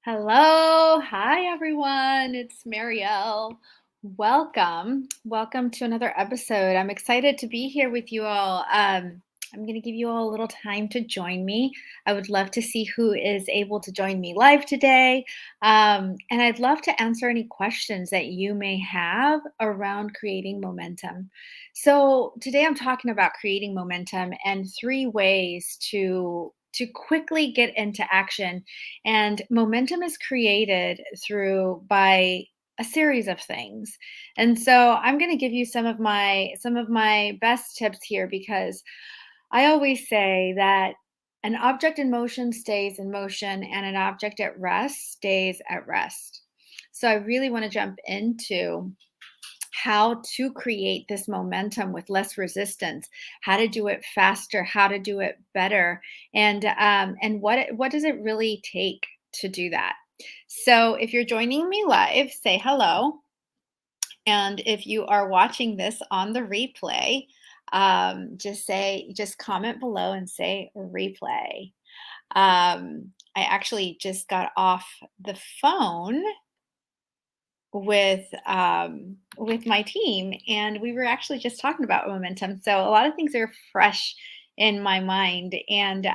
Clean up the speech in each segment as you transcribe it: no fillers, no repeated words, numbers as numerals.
Hello. Hi, everyone. It's Mariel. Welcome. Welcome to another episode. I'm excited to be here with you all. I'm going to give you all a little time to join me. I would love to see who is able to join me live today. And I'd love to answer any questions that you may have around creating momentum. So, today I'm talking about creating momentum and three ways to quickly get into action, and momentum is created through by a series of things. And so I'm going to give you some of my best tips here, because I always say that an object in motion stays in motion and an object at rest stays at rest. So I really want to jump into how to create this momentum with less resistance, how to do it faster, how to do it better, and what does it really take to do that. So if you're joining me live, say hello, and if you are watching this on the replay, just comment below and say replay. I actually just got off the phone with my team, and we were actually just talking about momentum. So a lot of things are fresh in my mind, and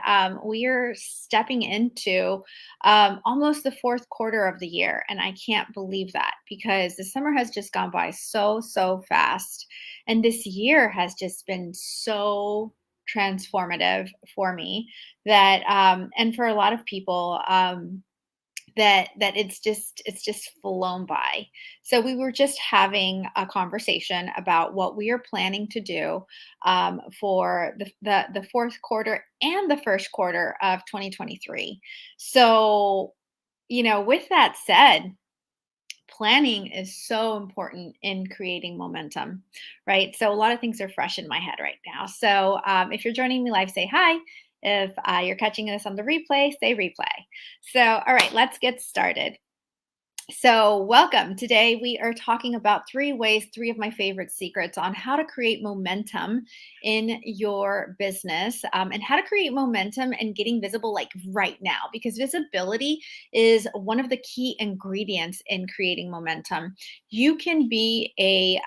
we are stepping into almost the fourth quarter of the year, and I can't believe that, because the summer has just gone by so fast, and this year has just been so transformative for me, that and for a lot of people, that it's just flown by. So we were just having a conversation about what we are planning to do for the fourth quarter and the first quarter of 2023. So, with that said, planning is so important in creating momentum, right? So a lot of things are fresh in my head right now. So if you're joining me live, say hi. If you're catching this on the replay, say replay. So, all right, let's get started. So, welcome. Today, we are talking about three of my favorite secrets on how to create momentum in your business, and how to create momentum and getting visible like right now, because visibility is one of the key ingredients in creating momentum. You can be a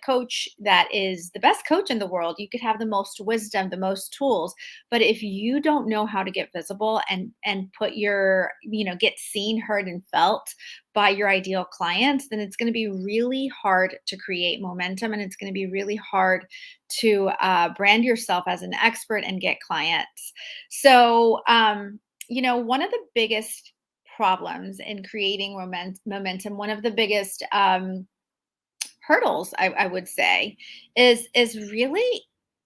coach that is the best coach in the world. You could have the most wisdom, the most tools, but if you don't know how to get visible and put your, get seen, heard, and felt by your ideal clients, then it's going to be really hard to create momentum, and it's going to be really hard to brand yourself as an expert and get clients. So, one of the biggest problems in creating momentum, one of the biggest hurdles, I would say, is really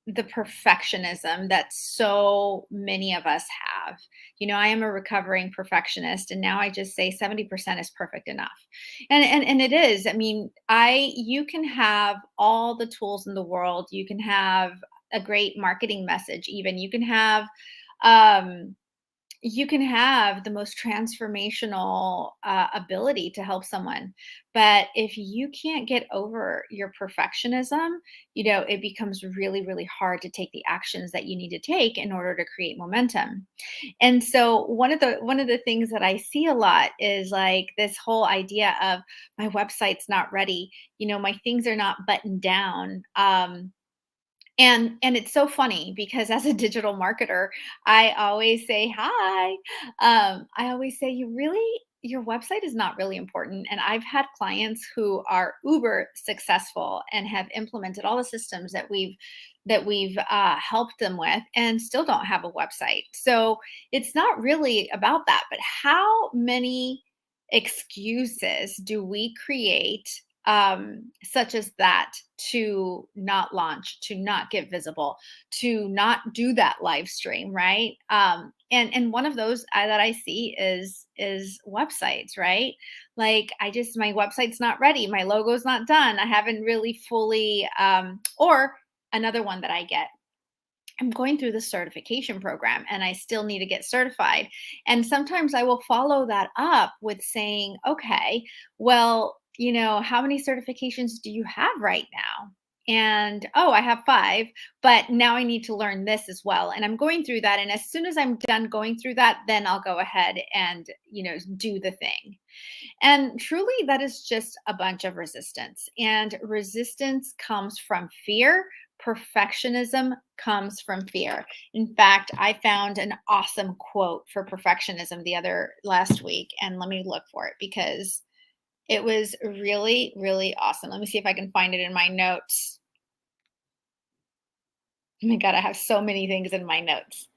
the perfectionism that so many of us have. I am a recovering perfectionist, and now I just say 70% is perfect enough. And it is. I mean, I you can have all the tools in the world. You can have a great marketing message, even. Um you can have the most transformational ability to help someone. But if you can't get over your perfectionism, it becomes really, really hard to take the actions that you need to take in order to create momentum. And so one of the things that I see a lot is like this whole idea of my website's not ready, my things are not buttoned down. And it's so funny, because as a digital marketer, I always say, "Hi." I always say, your website is not really important." And I've had clients who are uber successful and have implemented all the systems that we've helped them with, and still don't have a website. So it's not really about that. But how many excuses do we create, such as that, to not launch, to not get visible, to not do that live stream, right? And one of those that I see is websites, right? Like, my website's not ready, my logo's not done, I haven't really fully, or another one that I get. I'm going through the certification program and I still need to get certified. And sometimes I will follow that up with saying, okay, well, how many certifications do you have right now? and oh, I have 5, but now I need to learn this as well. And I'm going through that. And as soon as I'm done going through that, then I'll go ahead and, do the thing. And truly, that is just a bunch of resistance. And resistance comes from fear. Perfectionism comes from fear. In fact, I found an awesome quote for perfectionism the other last week. And let me look for it because it was really, really awesome. Let me see if I can find it in my notes. Oh my God, I have so many things in my notes.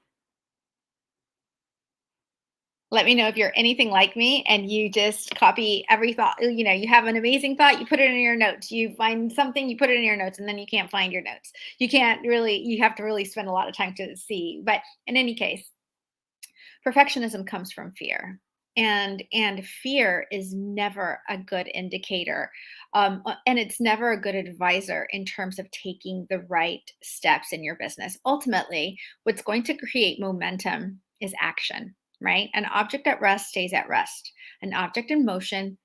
Let me know if you're anything like me and you just copy every thought. You have an amazing thought, you put it in your notes. You find something, you put it in your notes, and then you can't find your notes. You have to really spend a lot of time to see. But in any case, perfectionism comes from fear. And fear is never a good indicator, and it's never a good advisor in terms of taking the right steps in your business. Ultimately, what's going to create momentum is action, right? An object at rest stays at rest. An object in motion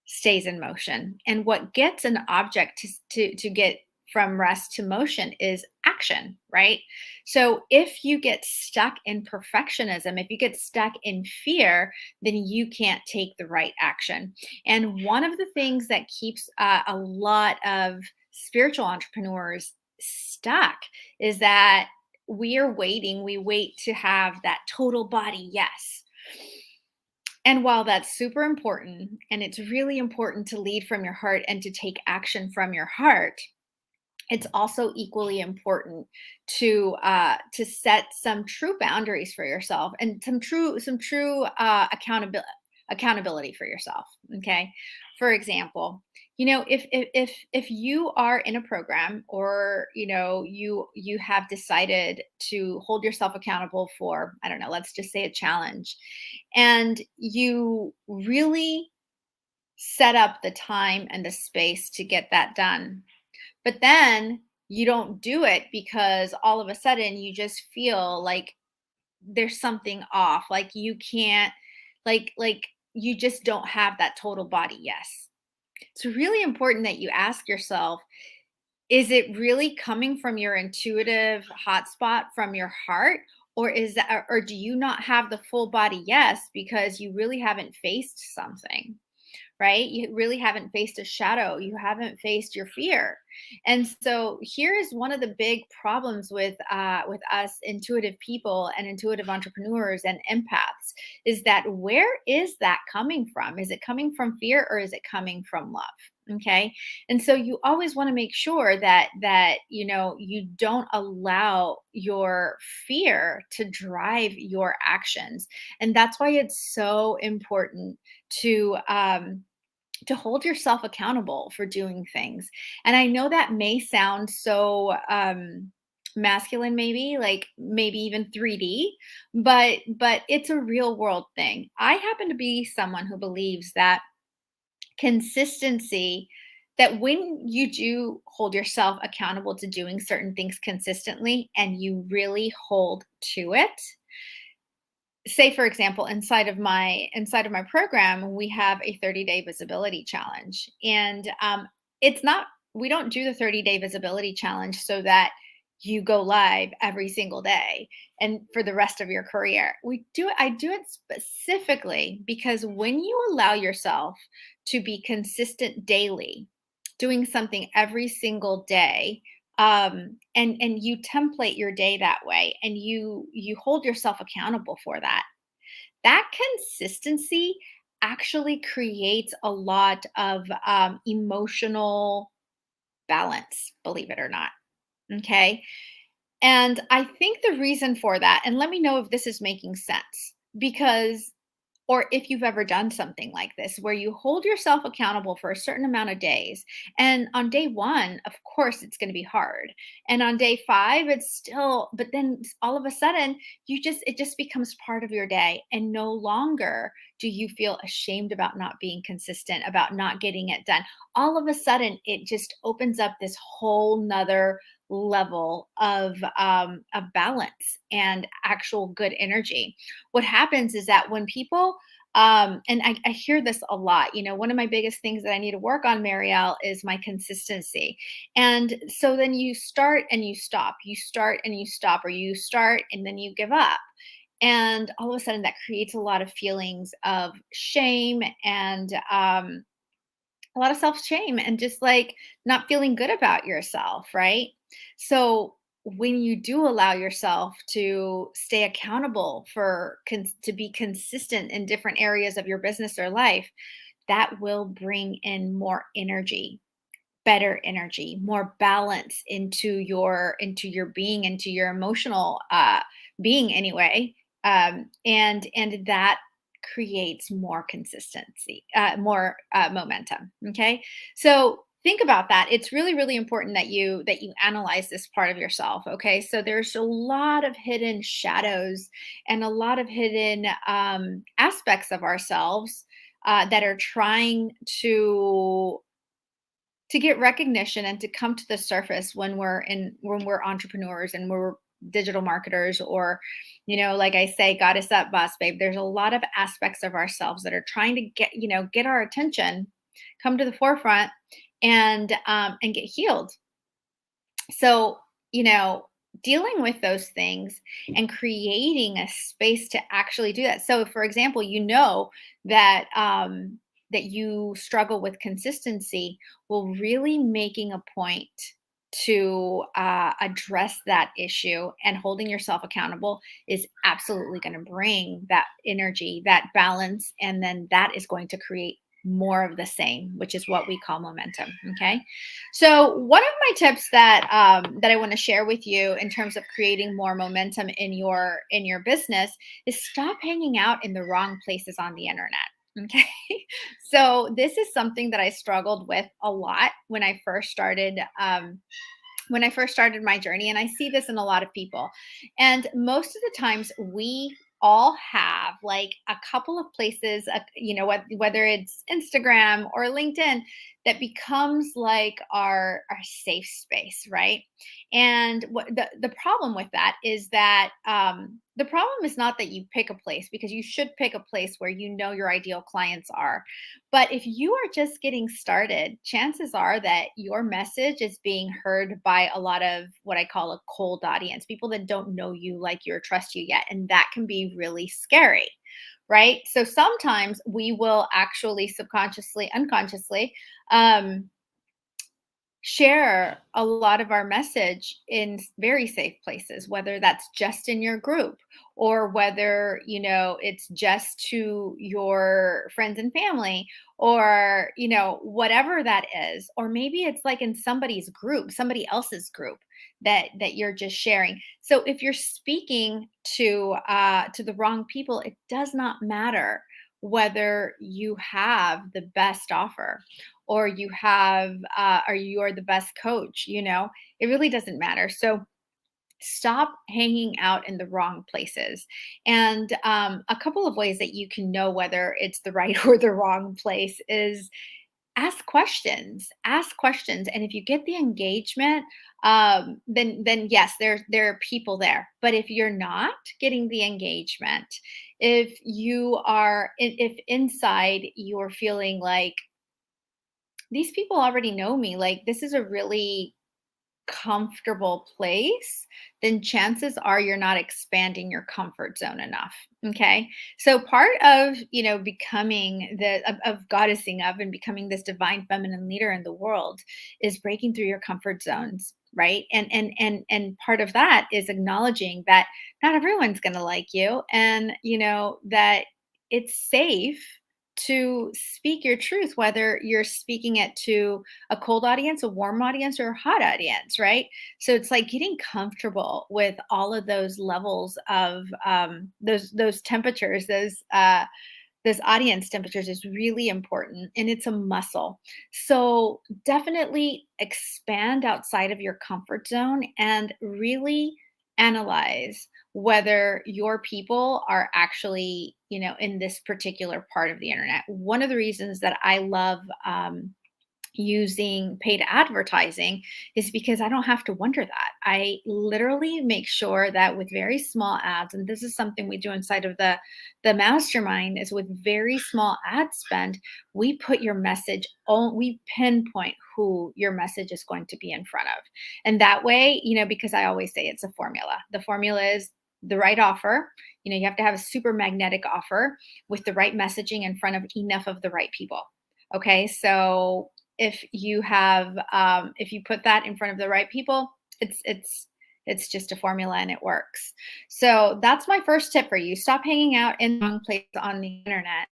stays in motion. And what gets an object to get from rest to motion is action, right? So if you get stuck in perfectionism, if you get stuck in fear, then you can't take the right action. And one of the things that keeps a lot of spiritual entrepreneurs stuck is that we wait to have that total body yes. And while that's super important, and it's really important to lead from your heart and to take action from your heart, it's also equally important to set some true boundaries for yourself and some true accountability for yourself. Okay, for example, if you are in a program, or you have decided to hold yourself accountable for, I don't know, let's just say a challenge, and you really set up the time and the space to get that done, but then you don't do it because all of a sudden you just feel like there's something off, like you can't, like you just don't have that total body yes. It's really important that you ask yourself, is it really coming from your intuitive hotspot from your heart, or is that, or do you not have the full body yes because you really haven't faced something? Right? You really haven't faced a shadow. You haven't faced your fear. And so here is one of the big problems with us intuitive people and intuitive entrepreneurs and empaths, is that where is that coming from? Is it coming from fear, or is it coming from love? Okay. And so you always want to make sure that you don't allow your fear to drive your actions. And that's why it's so important to hold yourself accountable for doing things. And I know that may sound so masculine, maybe, like maybe even 3D, but it's a real world thing. I happen to be someone who believes that consistency, that when you do hold yourself accountable to doing certain things consistently and you really hold to it, say for example, inside of my program, we have a 30-day visibility challenge. And it's not, we don't do the 30-day visibility challenge so that you go live every single day and for the rest of your career. I do it specifically because when you allow yourself to be consistent daily, doing something every single day, and you template your day that way, and you hold yourself accountable for that, that consistency actually creates a lot of emotional balance, believe it or not. Okay. And I think the reason for that, and let me know if this is making sense, because, or if you've ever done something like this where you hold yourself accountable for a certain amount of days. And on day one, of course, it's going to be hard. And on day five, it's still, but then all of a sudden, it just becomes part of your day. And no longer do you feel ashamed about not being consistent, about not getting it done. All of a sudden, it just opens up this whole nother level of balance and actual good energy. What happens is that when people and I hear this a lot. One of my biggest things that I need to work on, Marielle, is my consistency. And so then you start and you stop, you start and you stop, or you start and then you give up. And all of a sudden, that creates a lot of feelings of shame and a lot of self shame and just like not feeling good about yourself, right? So, when you do allow yourself to stay accountable to be consistent in different areas of your business or life, that will bring in more energy, better energy, more balance into your being, into your emotional being anyway. And that creates more consistency, more momentum. Okay. So think about that. It's really, really important that you analyze this part of yourself. Okay. So there's a lot of hidden shadows and a lot of hidden aspects of ourselves that are trying to get recognition and to come to the surface when we're entrepreneurs and we're digital marketers, or like I say, goddess up, boss babe. There's a lot of aspects of ourselves that are trying to get our attention, come to the forefront, and get healed. So, dealing with those things and creating a space to actually do that. So, for example, that you struggle with consistency. Well, really making a point to address that issue and holding yourself accountable is absolutely going to bring that energy, that balance, and then that is going to create more of the same, which is what we call momentum. Okay. So one of my tips that I want to share with you in terms of creating more momentum in your business is stop hanging out in the wrong places on the internet. Okay. So this is something that I struggled with a lot when I first started my journey, and I see this in a lot of people. And most of the times we all have like a couple of places, whether it's Instagram or LinkedIn, that becomes like our safe space, right? And what the problem with that is that the problem is not that you pick a place, because you should pick a place where your ideal clients are. But if you are just getting started, chances are that your message is being heard by a lot of what I call a cold audience, people that don't know you, like you, or trust you yet. And that can be really scary, right? So sometimes we will actually subconsciously, unconsciously, um, share a lot of our message in very safe places, whether that's just in your group, or whether it's just to your friends and family, or whatever that is. Or maybe it's like in somebody's group, somebody else's group, that you're just sharing. So if you're speaking to the wrong people, it does not matter whether you have the best offer, or you're the best coach. It really doesn't matter. So stop hanging out in the wrong places. And a couple of ways that you can know whether it's the right or the wrong place is ask questions. And if you get the engagement, then yes, there are people there. But if you're not getting the engagement, if inside you're feeling like these people already know me, like this is a really comfortable place, then chances are you're not expanding your comfort zone enough. Okay. So part of, becoming of goddessing up and becoming this divine feminine leader in the world is breaking through your comfort zones. Right. And part of that is acknowledging that not everyone's gonna like you, and that it's safe to speak your truth, whether you're speaking it to a cold audience, a warm audience, or a hot audience, right? So it's like getting comfortable with all of those levels of those temperatures, those audience temperatures is really important, and it's a muscle. So definitely expand outside of your comfort zone and really analyze whether your people are actually, in this particular part of the internet. One of the reasons that I love using paid advertising is because I don't have to wonder that. I literally make sure that with very small ads, and this is something we do inside of the mastermind, is with very small ad spend, we put your message on, we pinpoint who your message is going to be in front of. And that way, because I always say it's a formula. The formula is the right offer. You have to have a super magnetic offer with the right messaging in front of enough of the right people. Okay, so if you put that in front of the right people, it's just a formula and it works. So that's my first tip for you. Stop hanging out in the wrong place on the internet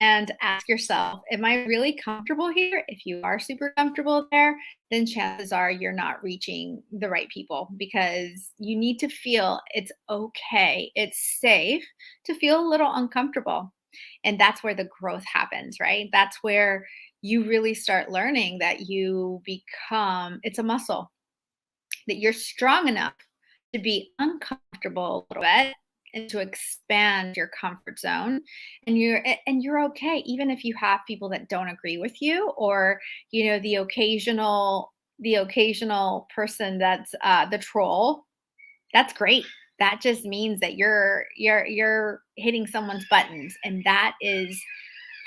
and ask yourself, am I really comfortable here? If you are super comfortable there, then chances are you're not reaching the right people, because you need to feel it's okay, it's safe to feel a little uncomfortable. And that's where the growth happens, right? That's where you really start learning that it's a muscle, that you're strong enough to be uncomfortable a little bit and to expand your comfort zone. And you're okay even if you have people that don't agree with you, or the occasional person that's the troll. That's great. That just means that you're hitting someone's buttons, and that is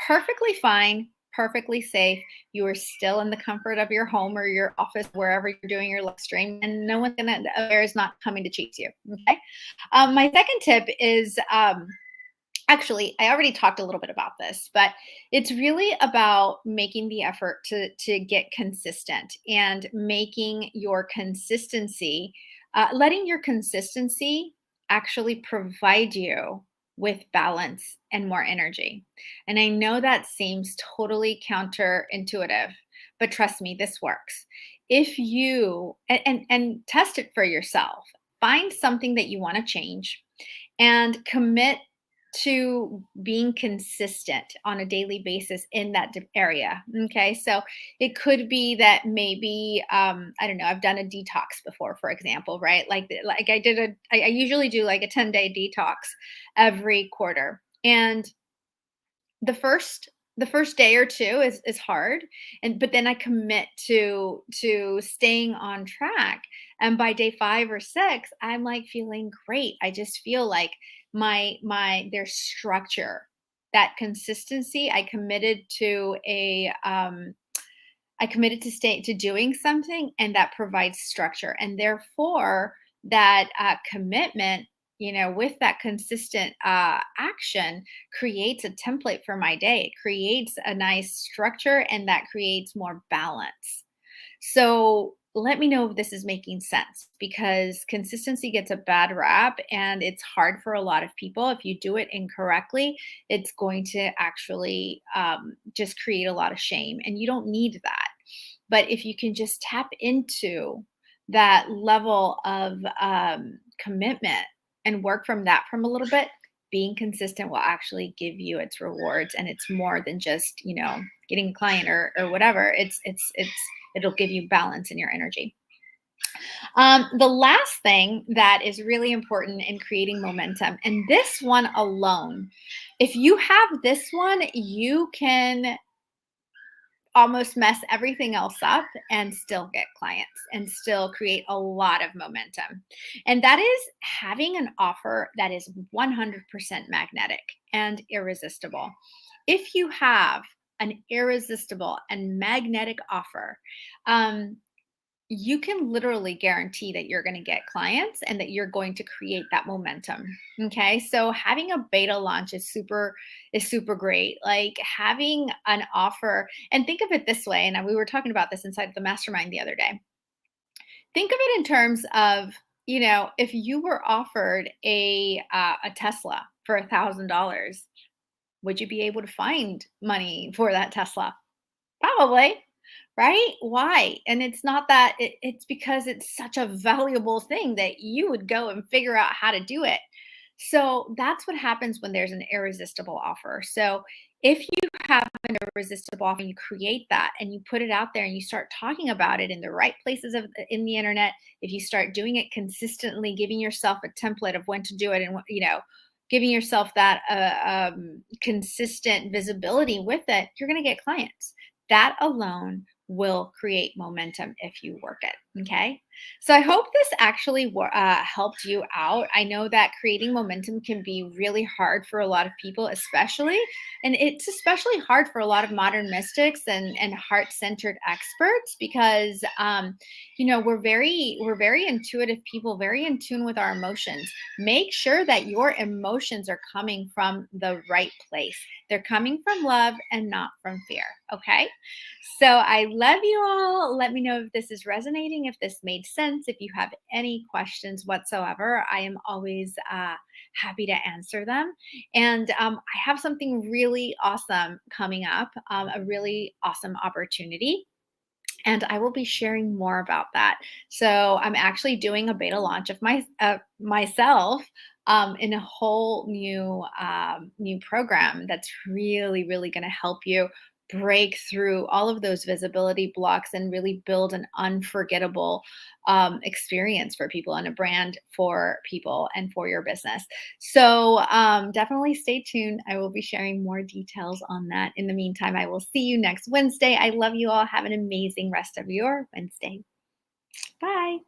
perfectly fine, perfectly safe. You are still in the comfort of your home or your office, wherever you're doing your live stream, and no one's gonna there is not coming to chase you. Okay. My second tip is, actually, I already talked a little bit about this, but it's really about making the effort to get consistent, and making your consistency, letting your consistency actually provide you with balance and more energy. And I know that seems totally counterintuitive, but trust me, this works. If you and test it for yourself, find something that you want to change and commit to being consistent on a daily basis in that area. Okay. So it could be that maybe, I don't know, I've done a detox before, for example, right? Like I usually do like a 10-day detox every quarter. And the first day or two is hard, but then I commit to staying on track, and by day 5 or 6 I'm like feeling great. I just feel like there's structure, that consistency. I committed to stay to doing something, and that provides structure, and therefore that commitment, with that consistent action, creates a template for my day. It creates a nice structure, and that creates more balance. So let me know if this is making sense, because consistency gets a bad rap and it's hard for a lot of people. If you do it incorrectly, it's going to actually just create a lot of shame, and you don't need that. But if you can just tap into that level of commitment and work from that from a little bit, being consistent will actually give you its rewards, and it's more than just getting a client or whatever. It'll give you balance in your energy. The last thing that is really important in creating momentum, and this one alone, if you have this one, you can almost mess everything else up and still get clients and still create a lot of momentum. And that is having an offer that is 100% magnetic and irresistible. If you have an irresistible and magnetic offer, you can literally guarantee that you're going to get clients and that you're going to create that momentum. Okay. So having a beta launch is super great. Like having an offer, and think of it this way. And we were talking about this inside the mastermind the other day. Think of it in terms of, if you were offered a Tesla for $1,000, would you be able to find money for that Tesla? Probably, right? Why? And it's not that it's because it's such a valuable thing that you would go and figure out how to do it. So that's what happens when there's an irresistible offer. So if you have an irresistible offer, you create that and you put it out there and you start talking about it in the right places in the internet. If you start doing it consistently, giving yourself a template of when to do it, and giving yourself that consistent visibility with it, you're going to get clients. That alone will create momentum if you work it. Okay. So I hope this actually helped you out. I know that creating momentum can be really hard for a lot of people, especially, and it's especially hard for a lot of modern mystics and heart centered experts because, we're very intuitive people, very in tune with our emotions. Make sure that your emotions are coming from the right place. They're coming from love and not from fear. Okay. So I love you all. Let me know if this is resonating, if this made sense, if you have any questions whatsoever. I am always happy to answer them. And I have something really awesome coming up, a really awesome opportunity. And I will be sharing more about that. So I'm actually doing a beta launch of myself in a whole new program that's really really going to help you break through all of those visibility blocks and really build an unforgettable experience for people and a brand for people and for your business. So definitely stay tuned. I will be sharing more details on that. In the meantime, I will see you next Wednesday. I love you all. Have an amazing rest of your Wednesday. Bye.